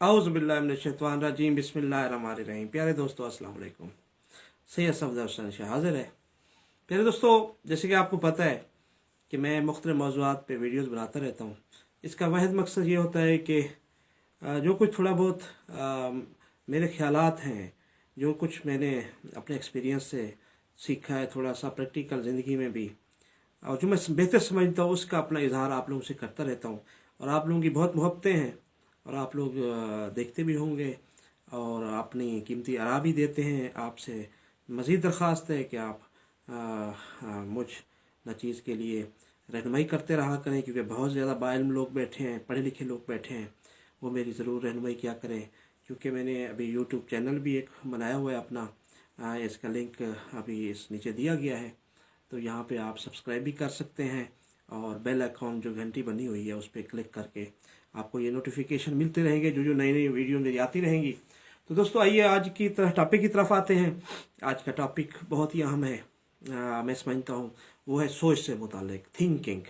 औज़ुबिल्लाहिमिनश्शैतानिर्रजीम बिस्मिल्लाहिर्रहमानिर्रहीम। प्यारे दोस्तों अस्सलाम वालेकुम। सैयद सफदर हुसैन शाह हाज़िर है। प्यारे दोस्तों, जैसे कि आपको पता है कि मैं मुख्तलिफ मौज़ूआत पे वीडियोस बनाता रहता हूँ। इसका वाहिद मकसद ये होता है कि जो कुछ थोड़ा बहुत मेरे ख्यालात हैं, जो कुछ मैंने अपने एक्सपीरियंस से सीखा है, थोड़ा सा प्रैक्टिकल ज़िंदगी में भी, और जो मैं बेहतर समझता हूँ उसका अपना इजहार आप लोगों से करता रहता हूँ। और आप लोगों की बहुत मोहब्बतें हैं और आप लोग देखते भी होंगे और अपनी कीमती आरा भी देते हैं। आपसे मज़ीद दरख्वास्त है कि आप मुझ न चीज़ के लिए रहनुमाई करते रहा करें, क्योंकि बहुत ज़्यादा बाइल्म लोग बैठे हैं, पढ़े लिखे लोग बैठे हैं, वो मेरी ज़रूर रहनुमाई किया करें। क्योंकि मैंने अभी यूट्यूब चैनल भी एक बनाया हुआ है अपना, इसका लिंक अभी इस नीचे दिया गया है, तो यहाँ पे आप सब्सक्राइब भी कर सकते हैं और बेल आइकॉन जो घंटी बनी हुई है उस पर क्लिक करके आपको ये नोटिफिकेशन मिलते रहेंगे, जो जो नई नई वीडियो मेरी आती रहेंगी। तो दोस्तों आइए आज की टॉपिक की तरफ आते हैं। आज का टॉपिक बहुत ही अहम है, मैं समझता हूँ, वो है सोच से मुतालिक थिंकिंग।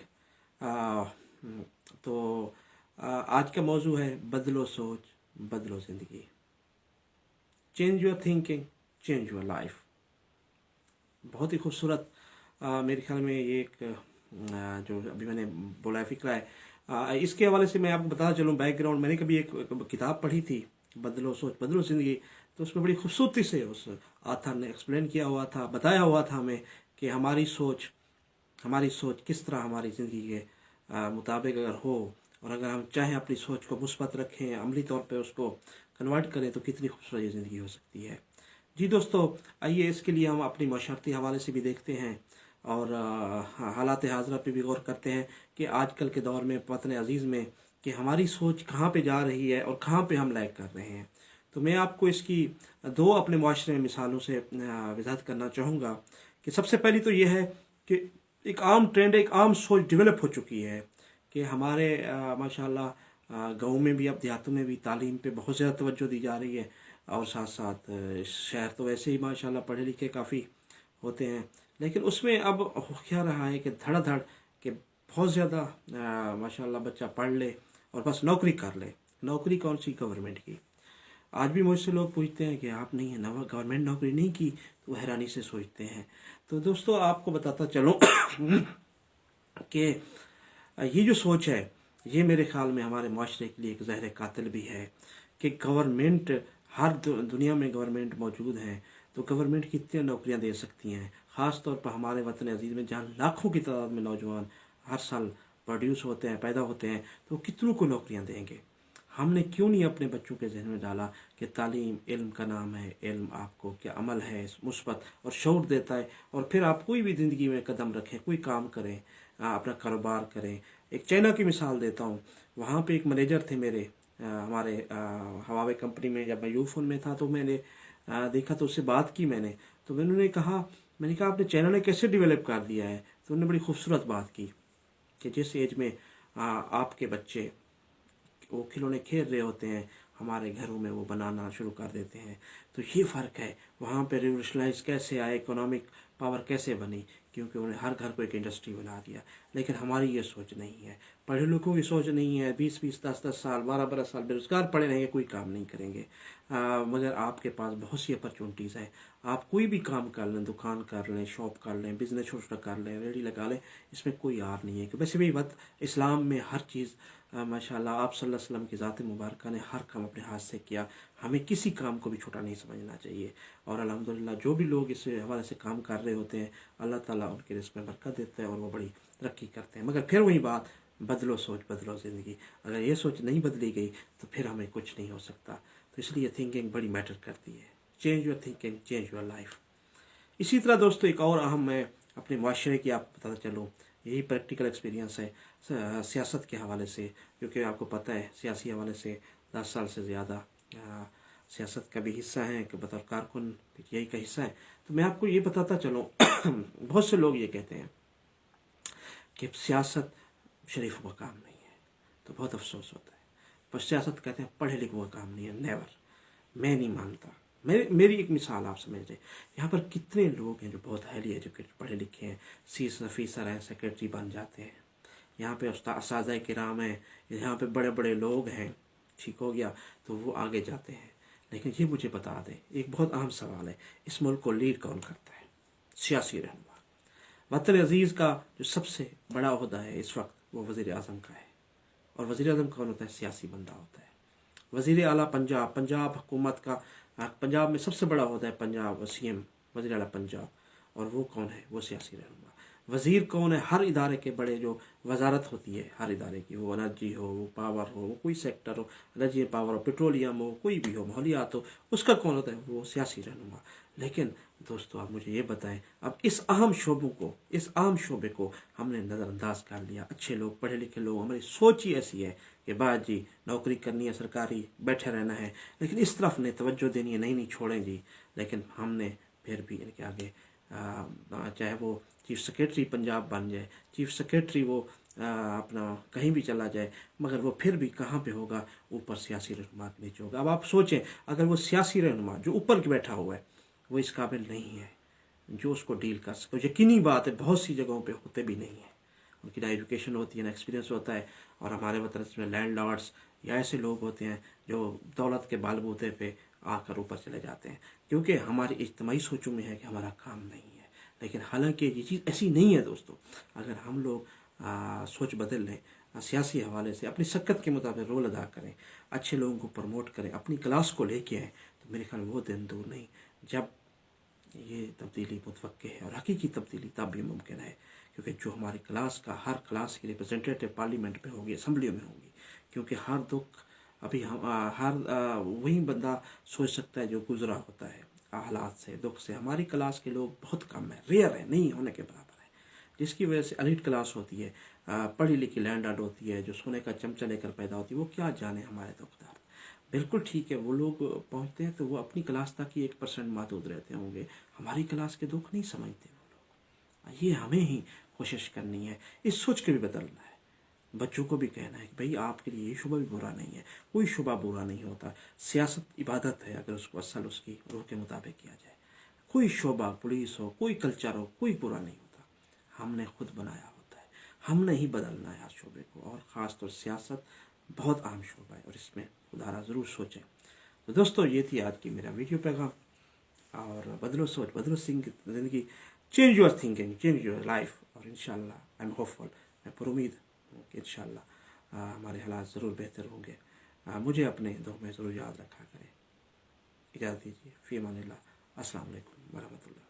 तो आज का मौजू है बदलो सोच बदलो ज़िंदगी। Change your thinking change your life. बहुत ही खूबसूरत मेरे ख्याल में ये एक जो अभी मैंने बोला है फ़िक्रा है। इसके हवाले से मैं आपको बताना चलूँ बैकग्राउंड। मैंने कभी एक किताब पढ़ी थी, बदलो सोच बदलो ज़िंदगी। तो उसमें बड़ी खूबसूरती से उस आथर ने एक्सप्लेन किया हुआ था, बताया हुआ था हमें कि हमारी सोच किस तरह हमारी ज़िंदगी के मुताबिक अगर हो, और अगर हम चाहें अपनी सोच को मुस्बत रखें, अमली तौर पे उसको कन्वर्ट करें, तो कितनी खूबसूरत ये ज़िंदगी हो सकती है। जी दोस्तों, आइए इसके लिए हम अपनी माशरती हवाले से भी देखते हैं और हालात हाज़रा पे भी गौर करते हैं कि आजकल के दौर में वतन अज़ीज़ में कि हमारी सोच कहाँ पे जा रही है और कहाँ पे हम लैग कर रहे हैं। तो मैं आपको इसकी दो अपने माशरे में मिसालों से वजाहत करना चाहूँगा कि सबसे पहली तो ये है कि एक आम ट्रेंड, एक आम सोच डेवलप हो चुकी है कि हमारे माशाल्लाह गाँव में भी, अब देहातों में भी तालीम पे बहुत ज़्यादा तवज्जो दी जा रही है, और साथ साथ शहर तो वैसे ही माशाल्लाह पढ़े लिखे काफ़ी होते हैं, लेकिन उसमें अब हो क्या रहा है कि धड़ाधड़ के बहुत ज़्यादा माशाल्लाह बच्चा पढ़ ले और बस नौकरी कर ले। नौकरी कौन सी? गवर्नमेंट की। आज भी मुझसे लोग पूछते हैं कि आप नहीं गवर्नमेंट नौकरी नहीं की, तो वो हैरानी से सोचते हैं। तो दोस्तों आपको बताता चलूँ कि ये जो सोच है, ये मेरे ख्याल में हमारे माशरे के लिए एक जहर कातिल भी है कि गवर्नमेंट, हर दुनिया में गवर्नमेंट मौजूद है, तो गवर्नमेंट कितनी नौकरियां दे सकती हैं। ख़ास तौर पर हमारे वतन अजीज़ में जहाँ लाखों की तादाद में नौजवान हर साल प्रोड्यूस होते हैं, पैदा होते हैं, तो कितनों को नौकरियां देंगे। हमने क्यों नहीं अपने बच्चों के जहन में डाला कि तालीम इल्म का नाम है, इल्म आपको क्या अमल है मुस्बत और शऊर देता है, और फिर आप कोई भी ज़िंदगी में कदम रखें, कोई काम करें, अपना कारोबार करें। एक चाइना की मिसाल देता हूँ। वहाँ पे एक मैनेजर थे मेरे, हमारे हवावे कंपनी में। जब मैं यूफोन में था तो मैंने देखा, तो उससे बात की मैंने। तो मैंने कहा आपने चाइना ने कैसे डेवलप कर दिया है? तो उन्होंने बड़ी खूबसूरत बात की कि जिस एज में आपके बच्चे वो खिलौने खेल रहे होते हैं, हमारे घरों में वो बनाना शुरू कर देते हैं। तो ये फ़र्क है। वहाँ पे रिवोल्यूशनाइज कैसे आए, इकोनॉमिक पावर कैसे बनी, क्योंकि उन्हें हर घर को एक इंडस्ट्री बना दिया। लेकिन हमारी ये सोच नहीं है, पढ़े लोगों की सोच नहीं है। 20-20, 10-10 साल, 12-12 साल बेरोज़गार पड़े रहेंगे, कोई काम नहीं करेंगे। मगर आपके पास बहुत सी अपॉर्चुनिटीज़ हैं। आप कोई भी काम कर लें, दुकान कर लें, शॉप कर लें, बिज़नेस छोटा कर लें, रेडी लगा लें, इसमें कोई आर नहीं है। कि वैसे भी इस्लाम में हर चीज़ माशाल्लाह आप सल्लल्लाहु अलैहि वसल्लम की ज़ात मुबारक ने हर काम अपने हाथ से किया। हमें किसी काम को भी छोटा नहीं समझना चाहिए। और अल्हम्दुलिल्लाह जो भी लोग इस हवाले से काम कर रहे होते हैं, अल्लाह ताला उनके रिज़्क़ में बरकत देता है और वो बड़ी तरक्की करते हैं। मगर फिर वही बात, बदलो सोच बदलो ज़िंदगी। अगर ये सोच नहीं बदली गई तो फिर हमें कुछ नहीं हो सकता। तो इसलिए थिंकिंग बड़ी मैटर करती है। Change your thinking change your life. इसी तरह दोस्तों एक और अहम मैं अपने माशरे की आप बताता चलूँ, यही प्रैक्टिकल एक्सपीरियंस है सियासत के हवाले से, क्योंकि आपको पता है सियासी हवाले से 10 साल से ज़्यादा सियासत का भी हिस्सा है, कि बतौर कारकुन यही का हिस्सा है। तो मैं आपको ये बताता चलूँ बहुत से लोग ये कहते हैं कि सियासत शरीफों का काम नहीं है, तो बहुत अफसोस होता है। पर सियासत कहते हैं पढ़े लिखों का काम नहीं है। नेवर, मैं नहीं मानता। मेरी एक मिसाल आप समझ लें, यहाँ पर कितने लोग हैं जो बहुत हाईली एजुकेटेड पढ़े लिखे हैं, ऑफिसर हैं, सेक्रेटरी बन जाते हैं। यहाँ पे उस्ताद किराम हैं, यहाँ पे बड़े बड़े लोग हैं, ٹھیک ہو گیا تو وہ آگے جاتے ہیں. لیکن یہ مجھے بتا دیں، ایک بہت اہم سوال ہے، اس ملک کو لیڈ کون کرتا ہے؟ سیاسی رہنما. وطن عزیز کا جو سب سے بڑا عہدہ ہے اس وقت وہ وزیر اعظم کا ہے. اور وزیر اعظم کون ہوتا ہے؟ سیاسی بندہ ہوتا ہے. وزیر اعلیٰ پنجاب حکومت کا، پنجاب میں سب سے بڑا عہدہ ہے پنجاب سی ایم، وزیر اعلیٰ پنجاب. اور وہ کون ہے؟ وہ سیاسی رہنما. وزیر کون ہے؟ ہر ادارے کے بڑے جو وزارت ہوتی ہے ہر ادارے کی، وہ انرجی ہو، وہ پاور ہو، وہ کوئی سیکٹر ہو، انرجی پاور ہو، پیٹرولیم ہو، کوئی بھی ہو، ماحولیات ہو، اس کا کون ہوتا ہے؟ وہ سیاسی رہنما. لیکن دوستو آپ مجھے یہ بتائیں، اب اس اہم شعبے کو ہم نے نظر انداز کر لیا. اچھے لوگ، پڑھے لکھے لوگ، ہماری سوچ ہی ایسی ہے کہ بات جی نوکری کرنی ہے، سرکاری بیٹھے رہنا ہے، لیکن اس طرف نے توجہ دینی ہے، نہیں چھوڑیں جی. لیکن ہم نے پھر بھی ان کے آگے چاہے وہ چیف سیکریٹری پنجاب بن جائے، چیف سیکریٹری وہ اپنا کہیں بھی چلا جائے، مگر وہ پھر بھی کہاں پہ ہوگا؟ اوپر سیاسی رہنما کے نیچے ہوگا. اب آپ سوچیں، اگر وہ سیاسی رہنما جو اوپر کے بیٹھا ہوا ہے وہ اس قابل نہیں ہے جو اس کو ڈیل کر سکے. یقینی بات ہے بہت سی جگہوں پہ ہوتے بھی نہیں ہیں، ان کی نہ ایجوکیشن ہوتی ہے، نہ ایکسپیرینس ہوتا ہے. اور ہمارے وطن میں لینڈ لارڈس یا ایسے لوگ ہوتے ہیں جو دولت کے بال بوتے پہ آ کر اوپر چلے جاتے ہیں، کیونکہ ہماری اجتماعی سوچوں میں ہے کہ ہمارا کام نہیں ہے. لیکن حالانکہ یہ چیز ایسی نہیں ہے دوستو. اگر ہم لوگ سوچ بدل لیں، سیاسی حوالے سے اپنی سکت کے مطابق رول ادا کریں، اچھے لوگوں کو پروموٹ کریں، اپنی کلاس کو لے کے آئیں، تو میرے خیال وہ دن دور نہیں جب یہ تبدیلی متوقع ہے. اور حقیقی تبدیلی تب بھی ممکن ہے کیونکہ جو ہماری کلاس کا، ہر کلاس کی ریپرزنٹیٹیو پارلیمنٹ میں ہوگی، اسمبلیوں میں ہوگی. کیونکہ ہر دکھ ابھی ہر وہی بندہ سوچ سکتا ہے جو گزرا ہوتا ہے حالات سے، دکھ سے. ہماری کلاس کے لوگ بہت کم ہیں، ریئر ہیں، نہیں ہونے کے برابر ہے، جس کی وجہ سے ایلیٹ کلاس ہوتی ہے، پڑھی لکھی لینڈ آرڈ ہوتی ہے، جو سونے کا چمچہ لے کر پیدا ہوتی ہے. وہ کیا جانے ہمارے دکھ درد. بالکل ٹھیک ہے، وہ لوگ پہنچتے ہیں تو وہ اپنی کلاس تک ہی 1% محدود رہتے ہوں گے، ہماری کلاس کے دکھ نہیں سمجھتے وہ لوگ. یہ ہمیں ہی کوشش کرنی ہے، اس سوچ کے بھی بدلنا ہے. بچوں کو بھی کہنا ہے کہ بھئی آپ کے لیے یہ شعبہ بھی برا نہیں ہے، کوئی شعبہ برا نہیں ہوتا. سیاست عبادت ہے اگر اس کو اصل اس کی روح کے مطابق کیا جائے. کوئی شعبہ، پولیس ہو، کوئی کلچر ہو، کوئی برا نہیں ہوتا. ہم نے خود بنایا ہوتا ہے، ہم نے ہی بدلنا ہے ہر شعبے کو. اور خاص طور سیاست بہت اہم شعبہ ہے اور اس میں خدا را ضرور سوچیں. تو دوستو یہ تھی آج کی میرا ویڈیو پیغام. اور بدلو سوچ، بدلو زندگی، change your thinking, change your life. اور انشاءاللہ آئی ایم ہوپ فل، میں پر امید ہوں کہ انشاءاللہ ہمارے حالات ضرور بہتر ہوں گے. مجھے اپنے دعاؤں میں ضرور یاد رکھا کریں. اجازت دیجیے، فی امان اللہ. السلام علیکم ورحمۃ اللہ.